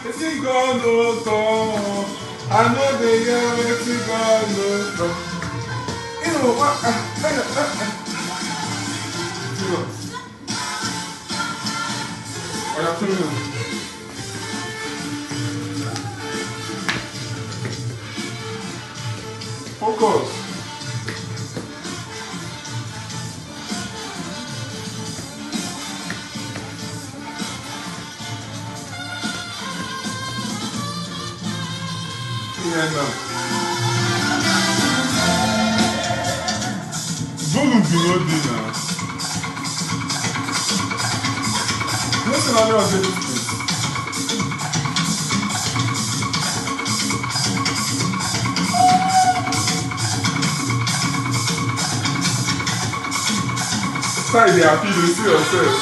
If you go no come, I know the year if you go no come. You know what? I have 2 minutes. Focus. Yeah, no. Volume do not do now. Listen, I know I said this. Start there, happy to see yourself.